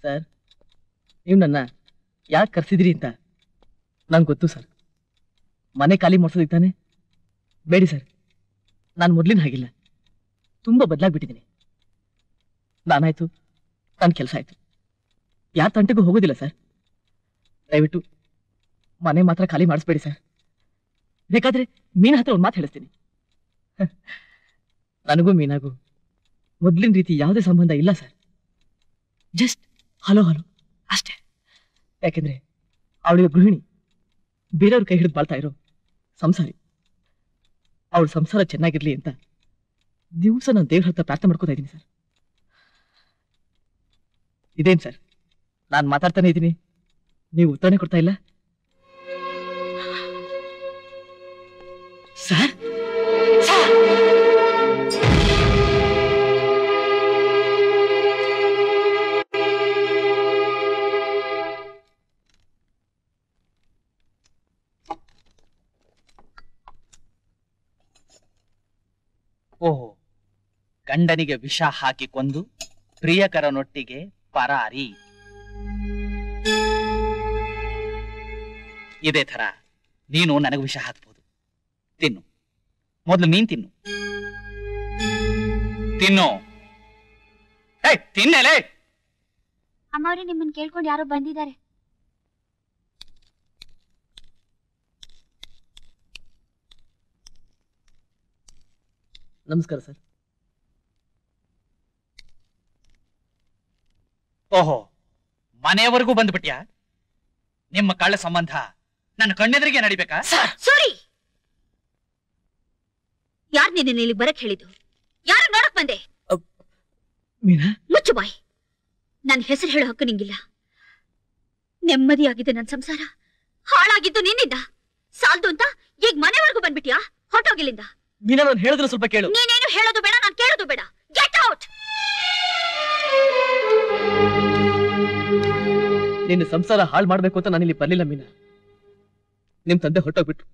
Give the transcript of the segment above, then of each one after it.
Sir, ನೀವು ನನ್ನ ಯಾಕೆ ಕರ್ಸಿದ್ರಿ ಅಂತ ನಂಗೆ ಗೊತ್ತು ಸರ್. ಮನೆ ಖಾಲಿ ಮಾಡಿಸೋದಿಕ್ ತಾನೆ? ಬೇಡಿ ಸರ್, ನಾನು ಮೊದಲಿನ ಹಾಗಿಲ್ಲ, ತುಂಬ ಬದಲಾಗ್ಬಿಟ್ಟಿದ್ದೀನಿ. ನಾನಾಯ್ತು, ನನ್ನ ಕೆಲಸ ಆಯ್ತು, ಯಾರ ತಂಟೆಗೂ ಹೋಗೋದಿಲ್ಲ ಸರ್. ದಯವಿಟ್ಟು ಮನೆ ಮಾತ್ರ ಖಾಲಿ ಮಾಡಿಸ್ಬೇಡಿ ಸರ್. ಬೇಕಾದ್ರೆ ಮೀನ ಹತ್ರ ಒಂದು ಮಾತು ಹೇಳಿಸ್ತೀನಿ. ನನಗೂ ಮೀನಾಗೂ ಮೊದಲಿನ ರೀತಿ ಯಾವುದೇ ಸಂಬಂಧ ಇಲ್ಲ ಸರ್. ಜಸ್ಟ್ ಹಲೋ ಹಲೋ ಅಷ್ಟೇ. ಯಾಕೆಂದ್ರೆ ಅವಳಿಗೆ ಗೃಹಿಣಿ, ಬೇರೆಯವ್ರ ಕೈ ಹಿಡಿದು ಬಾಳ್ತಾ ಇರೋ ಸಂಸಾರಿ. ಅವಳ ಸಂಸಾರ ಚೆನ್ನಾಗಿರ್ಲಿ ಅಂತ ದಿವಸ ನಾನು ದೇವ್ರ ಹತ್ರ ಪ್ರಾರ್ಥನೆ ಮಾಡ್ಕೋತಾ ಇದ್ದೀನಿ ಸರ್. ಇದೇನು ಸರ್, ನಾನು ಮಾತಾಡ್ತಾನೆ ಇದ್ದೀನಿ, ನೀವು ಉತ್ತರನೇ ಕೊಡ್ತಾ ಇಲ್ಲ ಸರ್. ಓಹೋ, ಗಂಡನಿಗೆ ವಿಷ ಹಾಕಿ ಕೊಂದು ಪ್ರಿಯಕರನೊಟ್ಟಿಗೆ ಪರಾರಿ. ಇದೇ ತರ ನೀನು ನನಗೆ ವಿಷ ಹಾಕ್ಬಹುದು. ತಿನ್ನು, ಮೊದಲು ನೀನ್ ತಿನ್ನು. ತಿನ್ನು, ತಿನ್ನೇಲೆ. ಅಮ್ಮವ್ರೆ, ನಿಮ್ಮನ್ನ ಕೇಳ್ಕೊಂಡು ಯಾರೋ ಬಂದಿದ್ದಾರೆ. ನಮಸ್ಕಾರ ಸರ್. ಓಹೋ, ಮನೆಯವರೆಗೂ ಬಂದ್ಬಿಟ್ಯಾ? ನಿಮ್ಮ ಕಳ್ಳ ಸಂಬಂಧ ನನ್ನ ಕಣ್ಣೆದರಿಗೆ ನಡಿಬೇಕಾ? ಸಾರಿ, ಯಾರು ನಿನ್ನ ಇಲ್ಲಿ ಬರಕ್ ಹೇಳಿದ್ದು? ಯಾರು ನೋಡಕ್ ಬಂದೆ? ಮುಚ್ಚು ಬಾಯ್. ನನ್ನ ಹೆಸರು ಹೇಳೋ ಹಕ್ಕು ನಿಂಗಿಲ್ಲ. ನೆಮ್ಮದಿಯಾಗಿದ್ದು ನನ್ನ ಸಂಸಾರ ಹಾಳಾಗಿದ್ದು ನಿನ್ನಿಂದ. ಸಾಲ್ದು ಅಂತ ಈಗ ಮನೆವರೆಗೂ ಬಂದ್ಬಿಟ್ಯಾ? ಹೊರಟೋಗಿಲ್ಲಿಂದ. ಮೀನಾ, ನಾನು ಹೇಳಿದ್ರೆ ಸ್ವಲ್ಪ ಕೇಳು. ನೀನೇನು ಹೇಳೋದು ಬೇಡ, ನಾನು ಕೇಳೋದು ಬೇಡ. Get out. ನಿನ್ನ ಸಂಸಾರ ಹಾಳು ಮಾಡ್ಬೇಕು ಅಂತ ನಾನಿಲ್ಲಿ ಬರ್ಲಿಲ್ಲ ಮೀನಾ. ನಿಮ್ ತಂದೆ ಹೊರಟೋಗ್ಬಿಟ್ರು.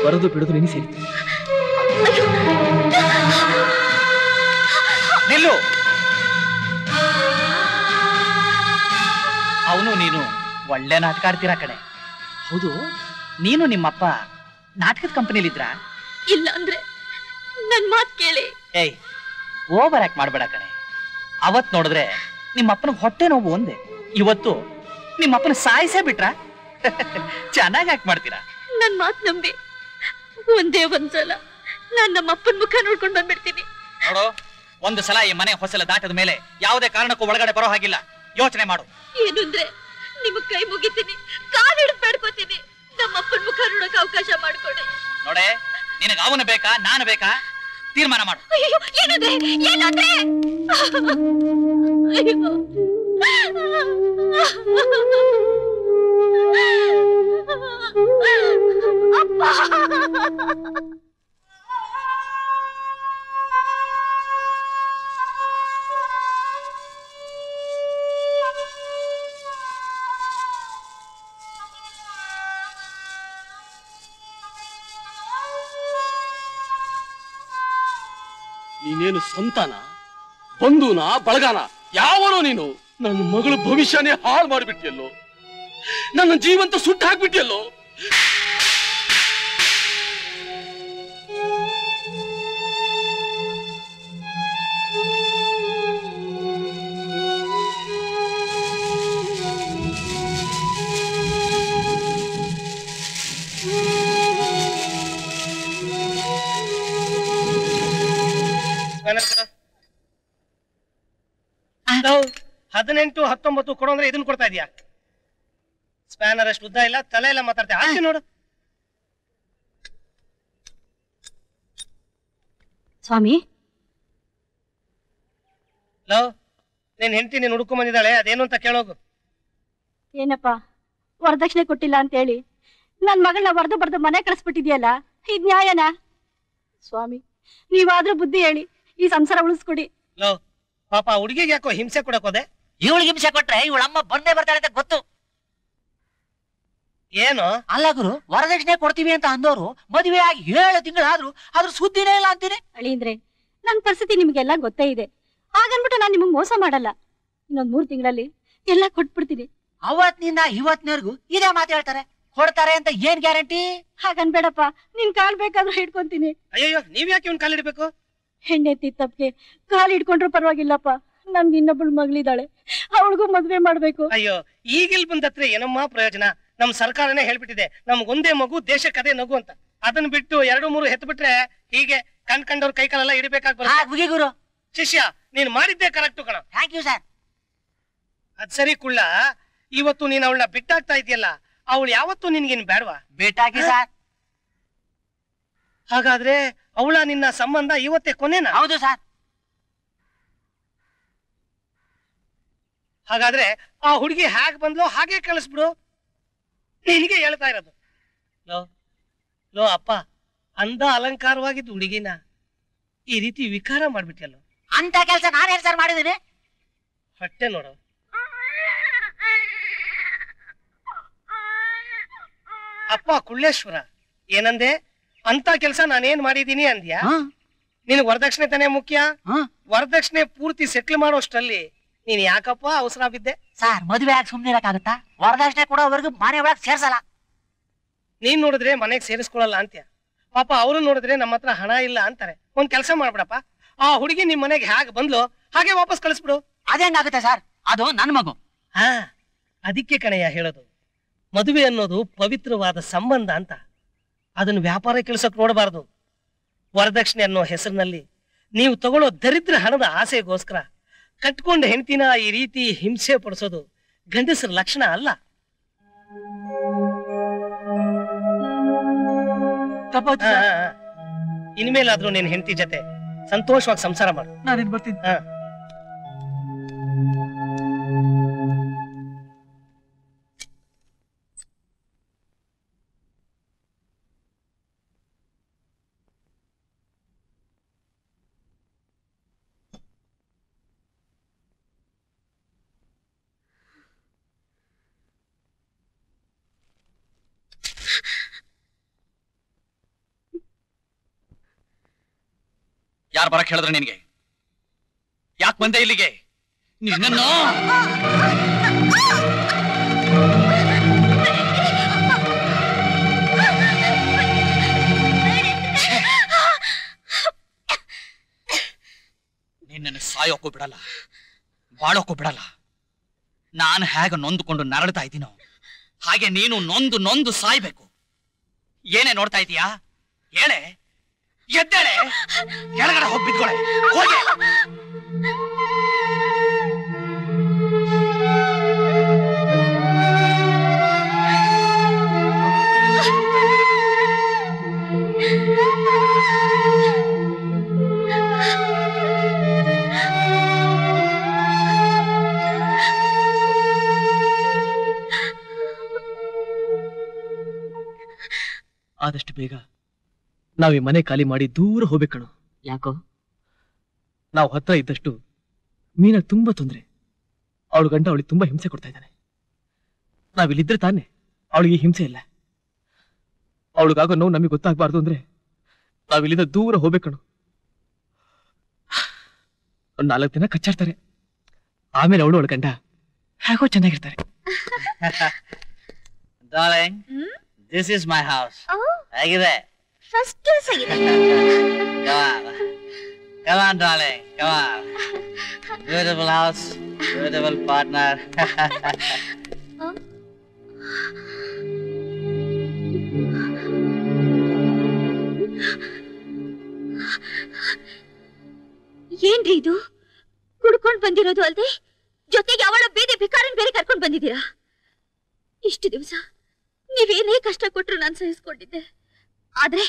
ಬರೋದು ಬಿಡೋದು ನೀನು ಸೇರಿತು. ನಿಲ್ಲು. ಅವನು ನೀನು ಒಳ್ಳೆ ನಾಟಕ ಆಡ್ತೀರಾ ಕಣೆ. ಹೌದು, ನೀನು ನಿಮ್ಮಪ್ಪ ನಾಟಕದ ಕಂಪನಿಲಿದ್ರ? ಇಲ್ಲ ಅಂದ್ರೆ ನನ್ ಮಾತ್ ಕೇಳಿ. ಏಯ್, ಓವರ್ ಆಕ್ಟ್ ಮಾಡ್ಬೇಡ ಕಣೆ. ಅವತ್ ನೋಡಿದ್ರೆ ನಿಮ್ಮಪ್ಪನಿಗೆ ಹೊಟ್ಟೆ ನೋವು ಒಂದೇ, ಇವತ್ತು ನಿಮ್ಮಪ್ಪನ ಸಾಯಿಸೇ ಬಿಟ್ರ? ಚೆನ್ನಾಗಿ ಆಕ್ಟ್ ಮಾಡ್ತೀರಾ. ನನ್ ಮಾತ್ ನಂಬಿ ಒಂದೇ ಒಂದ್ಸಲ ನಾನ್ ನಮ್ಮಪ್ಪನ ಮುಖ ನೋಡ್ಕೊಂಡ್ ಬಂದ್ಬಿಡ್ತೀನಿ. ನೋಡು, ಒಂದು ಸಲ ಈ ಮನೆ ಹೊಸಲ ದಾಟದ ಮೇಲೆ ಯಾವುದೇ ಕಾರಣಕ್ಕೂ ಒಳಗಡೆ ಬರೋ ಹಾಗಿಲ್ಲ. ಯೋಚನೆ ಮಾಡು. ಏನು ಅಂದ್ರೆ ನಿಮ್ ಕೈ ಮುಗಿತೀನಿ, ಕಾಲ್ ಹಿಡಿದು ಬೇಡ್ಕೋತೀನಿ, ನಮ್ಮಪ್ಪನ ಮುಖ ನೋಡಕ್ ಅವಕಾಶ ಮಾಡ್ಕೊಡಿ. ನೋಡೆ, ನಿನಗೆ ಅವನು ಬೇಕಾ ನಾನು ಬೇಕಾ? ತೀರ್ಮಾನ ಮಾಡು. ಏನಂದ್ರೆ ಏನಂದ್ರೆ ನೀನೇನು ಸ್ವಂತನ, ಬಂಧುನ, ಬಳಗಾನ? ಯಾವನೋ ನೀನು? ನನ್ನ ಮಗಳ ಭವಿಷ್ಯನೇ ಹಾಳು ಮಾಡಿಬಿಟ್ಟಿಯಲ್ಲೋ, ನನ್ನ ಜೀವಂತ ಸುಟ್ಟು ಹಾಕ್ಬಿಟ್ಟಿಯಲ್ಲೋ. ನಾವು 18, 19 ಕೊಡು ಅಂದ್ರೆ ಇದನ್ನ ಕೊಡ್ತಾ ಇದೀಯಾ? ಸ್ಪ್ಯಾನರ್ ಅಷ್ಟು ಉದ್ದ ಇಲ್ಲ, ತಲೆ ಎಲ್ಲ ಮಾತಾಡ್ತಾ ಹಾಕಿ ನೋಡು. ಸ್ವಾಮಿ, ಲವ್, ನೀನ್ ಹೆಂಡತಿ ನೀನ್ ಹುಡ್ಕೊಂಡ್ ಬಂದಿದ್ದಾಳೆ, ಅದೇನು ಅಂತ ಕೇಳೋಗು. ಏನಪ್ಪಾ ವರದಕ್ಷಿಣೆ ಕೊಟ್ಟಿಲ್ಲ ಅಂತ ಹೇಳಿ ನನ್ ಮಗಳನ್ನ ವರದು ಬರ್ದು ಮನೆ ಕಳಿಸ್ಬಿಟ್ಟಿದ್ಯಲ್ಲ, ಇದ್ ನ್ಯಾಯನಾ? ಸ್ವಾಮಿ, ನೀವಾದ್ರೂ ಬುದ್ಧಿ ಹೇಳಿ ಈ ಸಂಸಾರ ಉಳಿಸ್ಕೊಡಿ. ಲವ್, ಪಾಪ ಹುಡುಗಿಗೆ ಯಾಕೋ ಹಿಂಸೆ ಕೊಡಕ್ ಹೋದೆ? ಇವಳಿಗೆ ಹಿಂಸೆ ಕೊಟ್ರೆ ಇವಳಮ್ಮ ಬಂದೇ ಬರ್ತಾಳೆ ಅಂತ ಗೊತ್ತು. ಏನು ಅಲ್ಲ ಗುರು, ವರದಕ್ಷಿಣೆ ಕೊಡ್ತೀವಿ ಅಂತ ಅಂದವರು ಮದುವೆ ಆಗಿ 7 ತಿಂಗಳಾದ್ರೂ ಅದ್ರ ಸುದ್ದಿನೇ ಇಲ್ಲ ಅಂತೀನಿ. ಅಳಿಂದ್ರೆ ನನ್ ಪರಿಸ್ಥಿತಿ ನಿಮ್ಗೆಲ್ಲ ಗೊತ್ತೇ ಇದೆ. ಹಾಗನ್ಬಿಟ್ಟು ನಾನ್ ನಿಮಗ್ ಮೋಸ ಮಾಡಲ್ಲ. ಇನ್ನೊಂದ್ 3 ತಿಂಗಳಲ್ಲಿ ಎಲ್ಲ ಕೊಟ್ಬಿಡ್ತೀನಿ. ಅವತ್ತಿನಿಂದ ಇವತ್ತಿನವರೆಗೂ ಇದೇ ಮಾತು ಹೇಳ್ತಾರೆ. ಕೊಡ್ತಾರೆ ಅಂತ ಏನ್ ಗ್ಯಾರಂಟಿ? ಹಾಗನ್ಬೇಡಪ್ಪ, ನಿನ್ ಕಾಲ್ ಬೇಕಾದ್ರೂ ಹಿಡ್ಕೊಂತೀನಿ. ಅಯ್ಯೋ ನೀವ್ ಯಾಕೆ ಇವ್ನ ಕಾಲಿಡ್ಬೇಕು? ಹೆಣ್ಣೆ ತಿತ್ತಪ್ಗೆ ಕಾಲ್ ಹಿಡ್ಕೊಂಡ್ರು ಪರವಾಗಿಲ್ಲಪ್ಪ. ನನ್ಗೆ ಇನ್ನೊಬ್ಬಳು ಮಗಳಿದ್ದಾಳೆ, ಅವಳಿಗೂ ಮದ್ವೆ ಮಾಡ್ಬೇಕು. ಅಯ್ಯೋ ಈಗಿಲ್ ಬಂದತ್ರ ಏನಮ್ಮ ಪ್ರಯೋಜನ? ನಮ್ ಸರ್ಕಾರನೇ ಹೇಳ್ಬಿಟ್ಟಿದೆ ನಮ್ಗೊಂದೇ ಮಗು ದೇಶಕ್ಕೆ ಅದೇ ನಗು ಅಂತ. ಅದನ್ನ ಬಿಟ್ಟು 2-3 ಹೆತ್ ಬಿಟ್ರೆ ಹೀಗೆ ಕಂಡ್ಕಂಡವ್ರ ಕೈ ಕಾಲೆಲ್ಲ ಇಡಬೇಕಾಗಿ ಬರುತ್ತೆ. ಗುರು ಶಿಷ್ಯ ನೀನ್ ಮಾಡಿದ್ದೆ ಕರೆಕ್ಟ್ ಕಣ. Thank you sir. ಅದ್ ಸರಿ ಕುಳ್ಳ, ಇವತ್ತು ನೀನ್ ಅವಳನ್ನ ಬಿಟ್ಟಾಗ್ತಾ ಇದೆಯಲ್ಲ, ಅವಳು ಯಾವತ್ತೂ ನಿನ್ಗೇನ್ ಬೇಡವಾ? ಬಿಟ್ಟಾಕಿ ಸರ್. ಹಾಗಾದ್ರೆ ಅವಳ ನಿನ್ನ ಸಂಬಂಧ ಇವತ್ತೇ ಕೊನೆನಾ? ಹೌದು ಸರ್. ಹಾಗಾದ್ರೆ ಆ ಹುಡುಗಿ ಹೇಗ್ ಬಂದ್ಲೋ ಹಾಗೆ ಕಳಿಸ್ಬಿಡು. ನಿನಗೆ ಹೇಳ್ತಾ ಇರೋದು. ಲೋ ಅಪ್ಪ, ಅಂದ ಅಲಂಕಾರವಾಗಿದ್ದು ಹುಡುಗಿನ ಈ ರೀತಿ ವಿಕಾರ ಮಾಡ್ಬಿಟ್ಟಿಯಲ್ಲೋ. ಅಂತ ಕೆಲಸ ನಾನೇನ್ ಸರ್ ಮಾಡಿದ್ದೀನಿ? ಹೊಟ್ಟೆ ನೋಡು. ಅಪ್ಪ ಕುಳ್ಳೇಶ್ವರ, ಏನಂದೆ? ಅಂತ ಕೆಲಸ ನಾನೇನ್ ಮಾಡಿದೀನಿ ಅಂದ್ಯಾ? ನಿನಗ್ ವರದಕ್ಷಿಣೆ ತಾನೇ ಮುಖ್ಯ. ವರದಕ್ಷಿಣೆ ಪೂರ್ತಿ ಸೆಟ್ಲ್ ಮಾಡೋಷ್ಟರಲ್ಲಿ ನೀನ್ ಯಾಕಪ್ಪ ಅವಸರ ಬಿದ್ದೆ? ಸರ್, ಮದುವೆ ಆಗಿ ಸುಮ್ನೆ ಇರಕ್ಕಾಗತ್ತಾ? ವರದಕ್ಷಿಣೆ ಕೊಡೋವರೆಗೂ ಮನೆ ಒಳಗ್ ಸೇರ್ಸಲ್ಲ. ನೀನ್ ನೋಡಿದ್ರೆ ಮನೆಗ್ ಸೇರಿಸ್ಕೊಳಲ್ಲ ಅಂತ್ಯ. ಪಾಪ ಅವರು ನೋಡಿದ್ರೆ ನಮ್ಮ ಹತ್ರ ಹಣ ಇಲ್ಲ ಅಂತಾರೆ. ಒಂದ್ ಕೆಲಸ ಮಾಡ್ಬಿಡಪ್ಪ, ಆ ಹುಡುಗಿ ನಿಮ್ ಮನೆಗೆ ಹೇಗೆ ಬಂದ್ಲು ಹಾಗೆ ವಾಪಸ್ ಕಳಿಸ್ಬಿಡು. ಅದೇಂಗಾಗುತ್ತೆ ಸರ್? ಅದು ನನ್ ಮಗು. ಹಾ, ಅದಕ್ಕೆ ಕಣಯ್ಯ ಹೇಳೋದು, ಮದುವೆ ಅನ್ನೋದು ಪವಿತ್ರವಾದ ಸಂಬಂಧ ಅಂತ. ಅದನ್ನು ವ್ಯಾಪಾರ ಕೆಲ್ಸಕ್ಕೆ ನೋಡಬಾರದು. ವರದಕ್ಷಿಣೆ ಅನ್ನೋ ಹೆಸರಿನಲ್ಲಿ ನೀವು ತಗೊಳ್ಳೋ ದರಿದ್ರ ಹಣದ ಆಸೆಗೋಸ್ಕರ ಕಟ್ಕೊಂಡ ಹೆಂಡತಿನ ಈ ರೀತಿ ಹಿಂಸೆ ಪಡಿಸೋದು ಗಂಡಸರ ಲಕ್ಷಣ ಅಲ್ಲ. ಇನ್ಮೇಲಾದ್ರೂ ನಿನ್ ಹೆಂಡತಿ ಜೊತೆ ಸಂತೋಷವಾಗಿ ಸಂಸಾರ ಮಾಡು. ನಾನೇನ್ ಬರ್ತೀನಿ. ಯಾರು ಬರಕ್ ಹೇಳಿದ್ರೆ ನಿನ್ಗೆ? ಯಾಕೆ ಬಂದೆ ಇಲ್ಲಿಗೆ? ನಿನ್ನನ್ನು ನಿನ್ನನ್ನು ಸಾಯೋಕ್ಕೂ ಬಿಡಲ್ಲ, ಬಾಳೋಕ್ಕೂ ಬಿಡಲ್ಲ. ನಾನು ಹೇಗೆ ನೊಂದುಕೊಂಡು ನರಳ್ತಾ ಇದ್ದೀನೋ ಹಾಗೆ ನೀನು ನೊಂದು ನೊಂದು ಸಾಯ್ಬೇಕು. ಏನೇ ನೋಡ್ತಾ ಇದೀಯಾ? ಹೇಳೆ, ಎದ್ದೇಳೆ, ಕೆಳಗಡೆ ಹೋಗಿ ಬಿದ್ಕೊಳ್ಳೆ, ಹೋಗಿ. ಆದಷ್ಟು ಬೇಗ ನಾವ್ ಈ ಮನೆ ಖಾಲಿ ಮಾಡಿ ದೂರ ಹೋಗ್ಬೇಕಣು. ಯಾಕೋ? ನಾವು ಹತ್ರ ಇದ್ದಷ್ಟು ಮೀನಾಗ್ ತುಂಬಾ ತೊಂದ್ರೆ. ಅವಳು ಗಂಡ ಅವಳಿಗೆ ತುಂಬಾ ಹಿಂಸೆ ಕೊಡ್ತಾ ಇದ್ದಾನೆ. ನಾವಿಲ್ಲಿದ್ರೆ ತಾನೆ ಅವಳಿಗೆ ಹಿಂಸೆ ಇಲ್ಲ. ಅವಳಿಗಾಗೋ ನೋವು ನಮಗೆ ಗೊತ್ತಾಗಬಾರ್ದು ಅಂದ್ರೆ ನಾವಿಲ್ಲಿಂದ ದೂರ ಹೋಗ್ಬೇಕಣು. ಒಂದ್ 4 ದಿನ ಕಚ್ಚಾಡ್ತಾರೆ, ಆಮೇಲೆ ಅವಳು ಅವಳ ಗಂಡ ಹೇಗೋ ಚೆನ್ನಾಗಿರ್ತಾರೆ. Darling, this is my house. ಹೇಗಿದೆ? ಫಸ್ಟ್ ಕ್ಲಾಸ್ ಆಗಿದೆ. Come on, darling, come on. Beautiful house, beautiful partner. ಏನ್ರಿ ಇದು? ಕುಡ್ಕೊಂಡ್ ಬಂದಿರೋದು ಅಲ್ದೆ ಜೊತೆಗೆ ಅವಳ ಬೀದಿ ಭಿಕಾರನ್ ಬೇರೆ ಕರ್ಕೊಂಡ್ ಬಂದಿದ್ದೀರಾ? ಇಷ್ಟು ದಿವಸ ನೀವೇನೇ ಕಷ್ಟ ಕೊಟ್ರು ನಾನು ಸಹಿಸ್ಕೊಂಡಿದ್ದೆ. ಆದ್ರೆ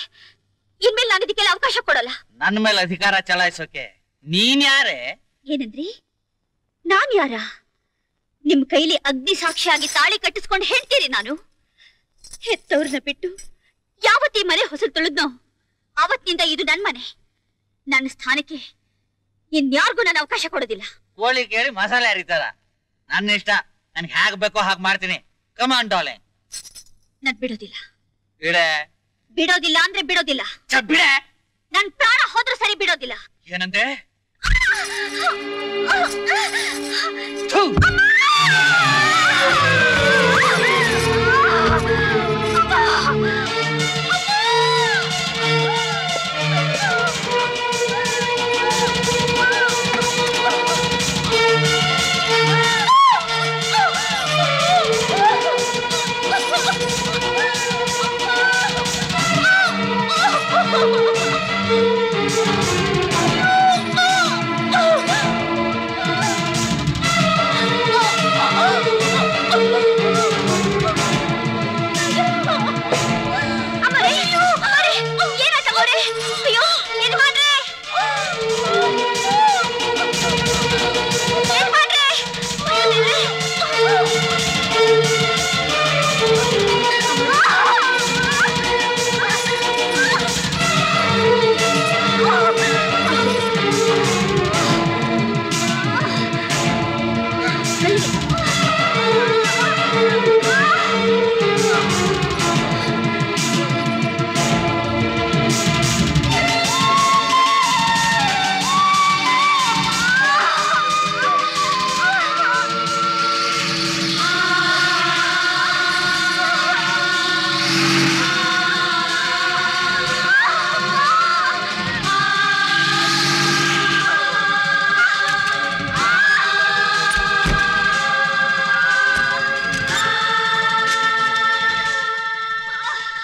ಇನ್ಮೇಲೆ ನಾನು ಇದಕ್ಕೆಲ್ಲ ಅವಕಾಶ ಕೊಡಲ್ಲ. ನನ್ನ ಮೇಲೆ ಅಧಿಕಾರ ಚಲಾಯಿಸೋಕೆ ನೀನ್ ಯಾರೇ? ಏನಂದ್ರಿ? ನಾನ್ ಯಾರ? ನಿಮ್ ಕೈಲಿ ಅಗ್ನಿ ಸಾಕ್ಷಿಯಾಗಿ ತಾಳಿ ಕಟ್ಟಿಸ್ಕೊಂಡು ಹೇಳ್ತೀರಿ ನಾನು? ಹೆತ್ತವ್ರನ್ನ ಬಿಟ್ಟು ಯಾವತ್ತೀ ಮನೆ ಹೊಸಲು ತುಳಿದ್ನೋ ಅವತ್ತಿನಿಂದ ಇದು ನನ್ ಮನೆ. ನನ್ನ ಸ್ಥಾನಕ್ಕೆ ಇನ್ಯಾರಿಗೂ ನಾನು ಅವಕಾಶ ಕೊಡೋದಿಲ್ಲ. ಕೋಳಿ ಕೇಳಿ ಮಸಾಲೆ ಹರಿತಾರ. ನನ್ನ ಇಷ್ಟ, ನನ್ಗೆ ಹೇಗ್ ಬೇಕೋ ಹಾಗೆ ಮಾಡ್ತೀನಿ. Come on darling. ನಾನ್ ಬಿಡೋದಿಲ್ಲ. ಬಿಡೆ. ಬಿಡೋದಿಲ್ಲ ಅಂದ್ರೆ ಬಿಡೋದಿಲ್ಲ. ಬಿಡೆ. ನನ್ ಪ್ರಾಣ ಹೋದ್ರೂ ಸರಿ ಬಿಡೋದಿಲ್ಲ. ಏನಂದೆ?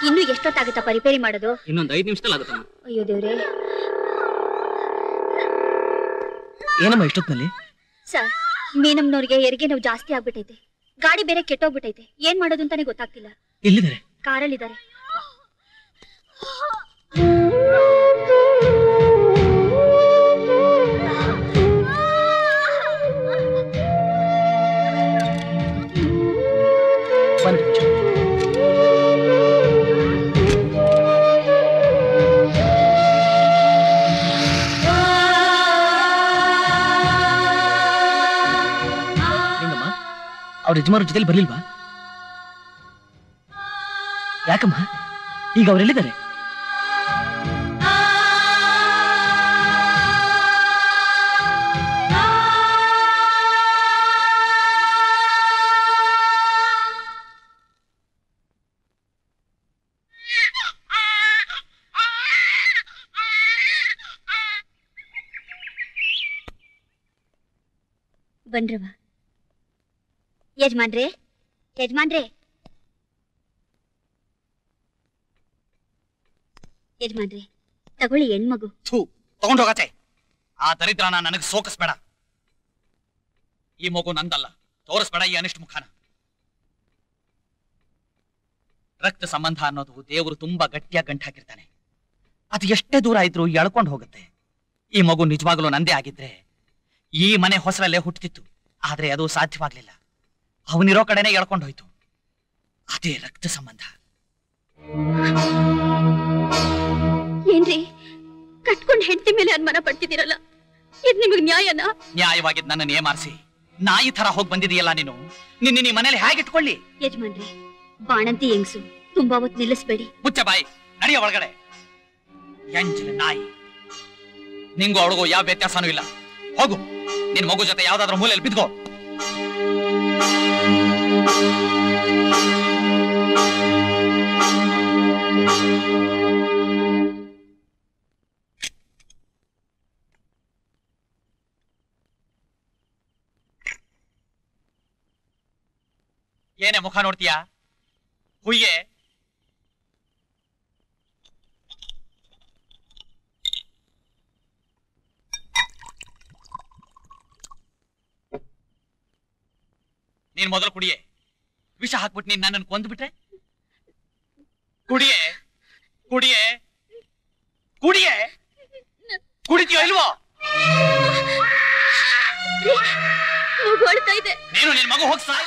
ಇನ್ನು ಎಷ್ಟೊತ್ತಾಗುತ್ತಪ್ಪ ರಿಪೇರಿ ಮಾಡೋದು? ಇನ್ನೊಂದು 5 ನಿಮಿಷದಲ್ಲಿ ಆಗುತ್ತಮ್ಮ. ಅಯ್ಯೋ ದೇವ್ರೆ. ಏನಮ್ಮ ಇಷ್ಟೊತ್ತಿನಲ್ಲಿ? ಸರ್, ಮೀನಮ್ನವ್ರಿಗೆ ಹೆರಿಗೆ ನೋವು ಜಾಸ್ತಿ ಆಗ್ಬಿಟ್ಟೈತೆ. ಗಾಡಿ ಬೇರೆ ಕೆಟ್ಟೋಗ್ಬಿಟ್ಟೈತೆ. ಏನ್ ಮಾಡೋದು ಅಂತಾನೆ ಗೊತ್ತಾಗ್ತಿಲ್ಲ. ಎಲ್ಲಿದ್ದಾರೆ? ಕಾರಲ್ಲಿದ್ದಾರೆ. ಅವ್ರ ಯಜಮಾನ್ರ ಜೊತೆಲಿ ಬರ್ಲಿಲ್ವಾ? ಯಾಕಮ್ಮ? ಈಗ ಅವರೆಲ್ಲಿದ್ದಾರೆ? ಬನ್ರವ. ಯಜಮಾನ್ರೆ, ಯಜಮಾನ್ರೆ, ಯಜಮಾನ್ರೆ, ತಗೊಳ್ಳಿ ಹೆಣ್ಮಗು. ತಗೊಂಡೋಗತ್ತೆ. ಆ ದರಿದ್ರನ ನನಗೆ ಸೋಕಿಸ್ಬೇಡ. ಈ ಮಗು ನಂದಲ್ಲ. ತೋರಿಸ್ಬೇಡ ಈ ಅನಿಷ್ಟ ಮುಖಾನ. ರಕ್ತ ಸಂಬಂಧ ಅನ್ನೋದು ದೇವರು ತುಂಬಾ ಗಟ್ಟಿಯಾಗಿ ಗಂಟು ಹಾಕಿರ್ತಾನೆ. ಅದು ಎಷ್ಟೇ ದೂರ ಇದ್ರೂ ಎಳ್ಕೊಂಡು ಹೋಗುತ್ತೆ. ಈ ಮಗು ನಿಜವಾಗ್ಲೂ ನಂದೇ ಆಗಿದ್ರೆ ಈ ಮನೆ ಹೊಸರಲ್ಲೇ ಹುಟ್ಟುತ್ತಿತ್ತು. ಆದ್ರೆ ಅದು ಸಾಧ್ಯವಾಗ್ಲಿಲ್ಲ. ಅವನಿರೋ ಕಡೆನೆ ಎಳ್ಕೊಂಡು ಹೋಯ್ತು. ಅದೇ ರಕ್ತ ಸಂಬಂಧ. ಏನ್ರಿ, ಕಟ್ಕೊಂಡ್ ಹೆಂಡತಿ ಮೇಲೆ ಅನುಮಾನ ಪಡ್ತಿದ್ದೀರಲ್ಲ, ಇದ್ ನಿಮಗ್ ನ್ಯಾಯನಾ? ನ್ಯಾಯವಾಗಿದ್ ನನ್ನನ್ನು ಏಮಾರಿಸಿ ನಾಯಿ ತರ ಹೋಗಿ ಬಂದಿದೆಯಲ್ಲ ನೀನು. ನಿನ್ನ ಮನೇಲಿ ಹೇಗಿಟ್ಕೊಳ್ಳಿ? ಯಜಮಾನ್ರೆ, ಬಾಣಂತಿ ಹೆಂಗ್ಸು ತುಂಬಾ ಹೊತ್ತು ನಿಲ್ಲಿಸ್ಬೇಡಿ. ಮುಚ್ಚ ಬಾಯಿ, ನಡೆಯ ಒಳಗಡೆ. ಎಂಜಲ ನಾಯಿ. ನಿಂಗೂ ಅವಳಿಗೂ ಯಾವ ವ್ಯತ್ಯಾಸನೂ ಇಲ್ಲ. ಹೋಗು, ನಿನ್ ಮಗು ಜೊತೆ ಯಾವ್ದಾದ್ರೂ ಮೂಲೆಯಲ್ಲಿ ಬಿದ್ಕೋ. ಏನೇ ಮುಖ ನೋಡ್ತೀಯಾ? ಹುಯ್ಯೆ. ನೀನ್ ಮೊದಲು ಕುಡಿಯೇ. ವಿಷ ಹಾಕ್ಬಿಟ್ಟು ನೀನ್ ನನ್ನನ್ನು ಕೊಂದ್ಬಿಟ್ರೆ? ಕುಡಿಯೇ, ಕುಡಿಯೇ, ಕುಡಿಯೇ. ಕುಡಿತೀಯೋ ಇಲ್ವೋ? ಮಗು ಅಳ್ತಾ ಇದೆ. ನೀನು ನಿನ್ ಮಗು ಹೋಗ್ಸಾ.